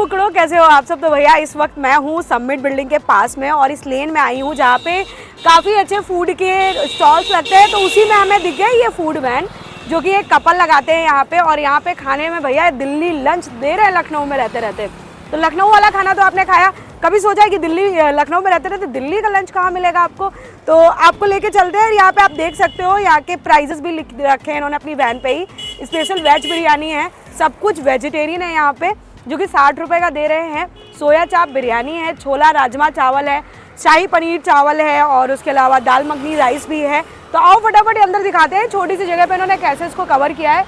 टुकड़ो, कैसे हो आप सब। तो भैया इस वक्त मैं हूँ समिट बिल्डिंग के पास में और इस लेन में आई हूँ जहाँ पे काफ़ी अच्छे फूड के स्टॉल्स लगते हैं। तो उसी में हमें दिख गया ये फूड वैन जो कि एक कपल लगाते हैं यहाँ पे। और यहाँ पे खाने में भैया दिल्ली लंच दे रहे हैं, लखनऊ में रहते रहते। तो लखनऊ वाला खाना तो आपने खाया, कभी सोचा है कि दिल्ली लखनऊ में रहते रहते दिल्ली का लंच कहाँ मिलेगा आपको। तो आपको लेके चलते हैं। यहाँ पे आप देख सकते हो यहाँ के प्राइजेस भी लिख रखे हैं इन्होंने अपनी वैन पे ही। स्पेशल वेज बिरयानी है, सब कुछ वेजिटेरियन है यहाँ पे, जो कि 60 रुपये का दे रहे हैं। सोया चाप बिरयानी है, छोला राजमा चावल है, शाही पनीर चावल है और उसके अलावा दाल मखनी राइस भी है। तो आओ फटाफट अंदर दिखाते हैं छोटी सी जगह पे इन्होंने कैसे इसको कवर किया है।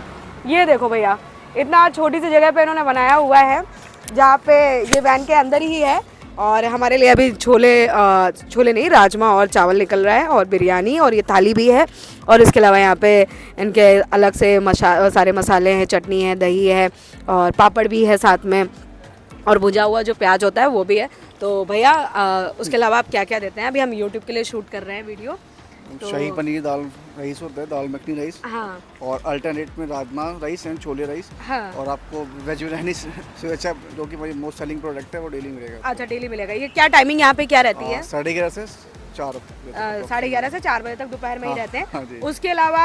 ये देखो भैया, इतना छोटी सी जगह पे इन्होंने बनाया हुआ है जहाँ पे ये वैन के अंदर ही है। और हमारे लिए अभी छोले नहीं, राजमा और चावल निकल रहा है और बिरयानी और ये थाली भी है। और इसके अलावा यहाँ पे इनके अलग से सारे मसाले हैं, चटनी है, दही है और पापड़ भी है साथ में, और भुजा हुआ जो प्याज होता है वो भी है। तो भैया उसके अलावा आप क्या क्या देते हैं? अभी हम यूट्यूब के लिए शूट कर रहे हैं वीडियो। तो शाही पनीर दाल राइस होता है, दाल मखनी राइस। हाँ। और अल्टरनेट में rajma rice and chole rice. हाँ। और आपको वेज बिरयानी से अच्छा जो कि मेरी मोस्ट सेलिंग प्रोडक्ट है वो डेली मिलेगा। अच्छा, डेली मिलेगा। ये क्या टाइमिंग यहाँ पे क्या रहती है? 11:30 से 4। 11:30 से 4 बजे तक दोपहर में ही रहते हैं। हाँ जी। उसके अलावा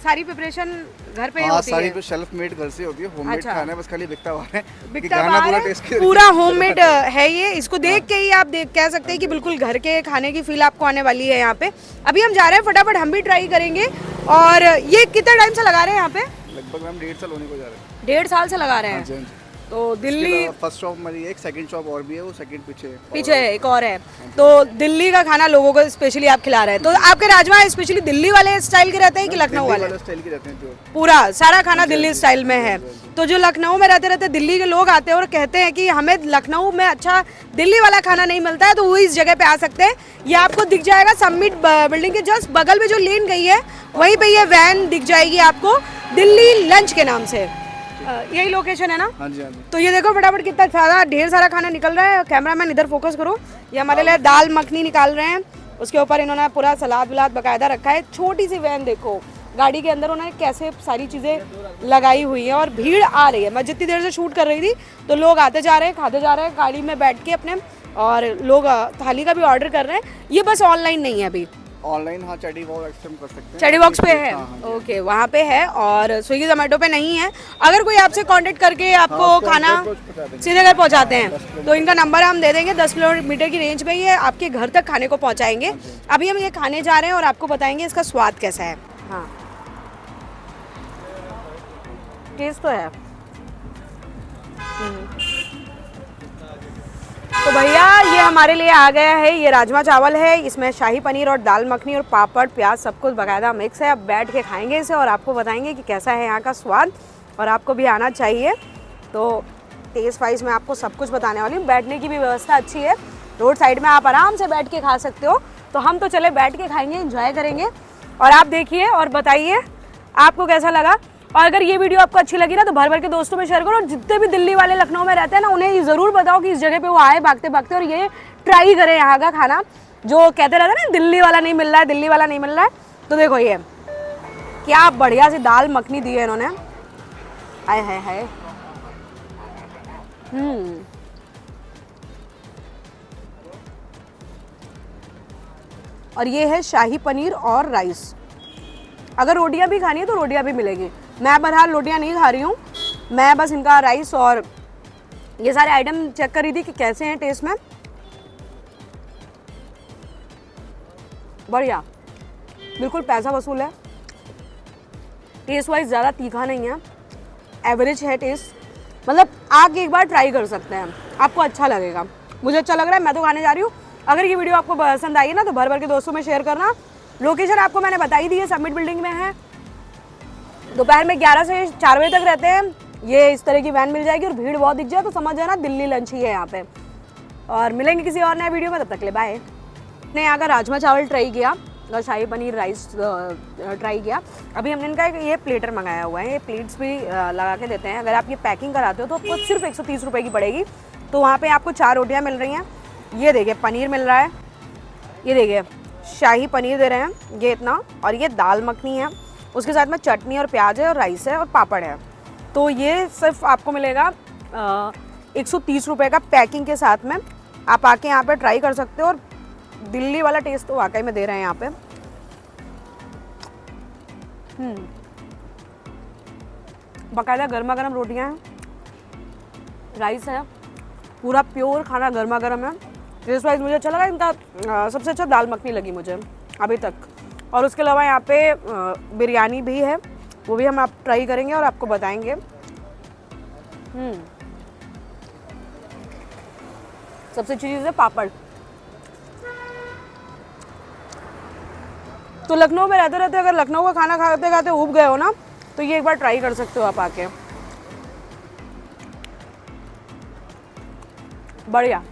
सारी प्रिपरेशन घर पे ही होती है? सारी सेल्फ मेड घर से होती है, होममेड अच्छा। खाना है, बस खाली बिकता हुआ है। बिकता हुआ है, पूरा होममेड है ये। इसको देख के ही आप कह सकते हैं कि बिल्कुल घर के खाने की फील आपको आने वाली है यहाँ पे। अभी हम जा रहे हैं, फटाफट हम भी ट्राई करेंगे। और ये कितने टाइम से लगा रहे हैं यहाँ पे? लगभग हम 1.5 साल होने को जा रहे हैं। 1.5 साल से लगा रहे हैं। हाँ जी। तो दिल्ली फर्स्ट शॉप हमारी, एक सेकंड शॉप और भी है, वो सेकंड पीछे है, एक और है। तो दिल्ली का खाना लोगों को स्पेशली आप खिला रहे हैं। तो आपके राजमा स्पेशली दिल्ली वाले स्टाइल के रहते हैं कि लखनऊ वाले स्टाइल के रहते हैं? जो पूरा सारा खाना दिल्ली स्टाइल में है। तो जो लखनऊ में रहते रहते दिल्ली के लोग आते हैं और कहते हैं कि हमें लखनऊ में अच्छा दिल्ली वाला खाना नहीं मिलता है, तो वो इस जगह पे आ सकते हैं। ये आपको दिख जाएगा समिट बिल्डिंग के जस्ट बगल में जो लेन गई है वहीं पे ये वैन दिख जाएगी आपको, दिल्ली लंच के नाम से। यही लोकेशन है ना? हाँ जी, हाँ जी। तो ये देखो फटाफट कितना सारा ढेर सारा खाना निकल रहा है। कैमरामैन इधर फोकस करो। ये हमारे लिए दाल मखनी निकाल रहे हैं, उसके ऊपर इन्होंने पूरा सलाद वलाद बकायदा रखा है। छोटी सी वैन देखो, गाड़ी के अंदर उन्होंने कैसे सारी चीज़ें लगाई हुई हैं और भीड़ आ रही है। मैं जितनी देर से शूट कर रही थी तो लोग आते जा रहे हैं, खाते जा रहे हैं गाड़ी में बैठ के अपने, और लोग थाली का भी ऑर्डर कर रहे हैं। ये बस ऑनलाइन नहीं है अभी, ऑनलाइन हाँ चैटी बॉक्स कर सकते हैं। चैटी बॉक्स पे है? हाँ। ओके, वहाँ पे है। और स्विगी जोमेटो पे नहीं है। अगर कोई आपसे कांटेक्ट करके आपको खाना सीधे घर पहुँचाते हैं तो इनका नंबर हम दे देंगे। 10 किलोमीटर की रेंज में ये आपके घर तक खाने को पहुँचाएंगे। अभी हम ये खाने जा रहे हैं और आपको बताएंगे इसका स्वाद कैसा है। हाँ, टेस्ट तो है। तो भैया ये हमारे लिए आ गया है, ये राजमा चावल है, इसमें शाही पनीर और दाल मखनी और पापड़ प्याज सब कुछ बकायदा मिक्स है। अब बैठ के खाएंगे इसे और आपको बताएंगे कि कैसा है यहाँ का स्वाद। और आपको भी आना चाहिए। तो टेस्ट वाइज में आपको सब कुछ बताने वाली हूँ। बैठने की भी व्यवस्था अच्छी है, रोड साइड में आप आराम से बैठ के खा सकते हो। तो हम तो चले बैठ के खाएंगे, इंजॉय करेंगे। और आप देखिए और बताइए आपको कैसा लगा। और अगर ये वीडियो आपको अच्छी लगी ना तो भर भर के दोस्तों में शेयर करो। और जितने भी दिल्ली वाले लखनऊ में रहते हैं ना, उन्हें ज़रूर बताओ कि इस जगह पे वो आए भागते भागते और ये ट्राई करें यहाँ का खाना। जो कहते रहते हैं ना दिल्ली वाला नहीं मिल रहा है, दिल्ली वाला नहीं मिल रहा है। तो देखो ये क्या बढ़िया सी दाल मखनी दी है इन्होंने, आय हाय हाय। और ये है शाही पनीर और राइस। अगर रोटियां भी खानी है तो रोटियां भी मिलेगी। मैं बहरहाल रोटियां नहीं खा रही हूँ, मैं बस इनका राइस और ये सारे आइटम चेक कर रही थी कि कैसे हैं टेस्ट में। बढ़िया, बिल्कुल पैसा वसूल है। टेस्ट वाइज ज़्यादा तीखा नहीं है, एवरेज है टेस्ट। मतलब आके एक बार ट्राई कर सकते हैं, आपको अच्छा लगेगा। मुझे अच्छा लग रहा है, मैं तो खाने जा रही हूँ। अगर ये वीडियो आपको पसंद आई है ना तो भर भर के दोस्तों में शेयर करना। लोकेशन आपको मैंने बताई दी है, समिट बिल्डिंग में है। दोपहर में 11 से 4 बजे तक रहते हैं। ये इस तरह की वैन मिल जाएगी और भीड़ बहुत दिख जाए तो समझ जाना दिल्ली लंच ही है यहाँ पे। और मिलेंगे किसी और नए वीडियो में, तब तक के लिए बाय। ने यहाँ का राजमा चावल ट्राई किया और शाही पनीर राइस ट्राई किया। अभी हमने इनका ये प्लेटर मंगाया हुआ है, ये प्लेट्स भी लगा के देते हैं। अगर आप ये पैकिंग कराते हो तो आपको सिर्फ 130 रुपये की पड़ेगी। तो वहाँ पे आपको 4 रोटियाँ मिल रही हैं। ये देखिए पनीर मिल रहा है, ये देखिए शाही पनीर दे रहे हैं ये इतना, और ये दाल मखनी है, उसके साथ में चटनी और प्याज है और राइस है और पापड़ है। तो ये सिर्फ आपको मिलेगा 130 रुपये का पैकिंग के साथ में। आप आके यहाँ पे ट्राई कर सकते हो और दिल्ली वाला टेस्ट तो वाकई में दे रहे हैं यहाँ पे। बाकायदा गर्मा गर्म रोटियाँ हैं, राइस है, पूरा प्योर खाना गर्मा गर्म है। टेस्ट वाइज मुझे अच्छा लगा। इनका सबसे अच्छा दाल मखनी लगी मुझे अभी तक। और उसके अलावा यहाँ पे बिरयानी भी है, वो भी हम आप ट्राई करेंगे और आपको बताएंगे। सबसे अच्छी चीज़ है पापड़। तो लखनऊ में रहते रहते अगर लखनऊ का खाना खाते खाते ऊब गए हो ना, तो ये एक बार ट्राई कर सकते हो आप आके। बढ़िया।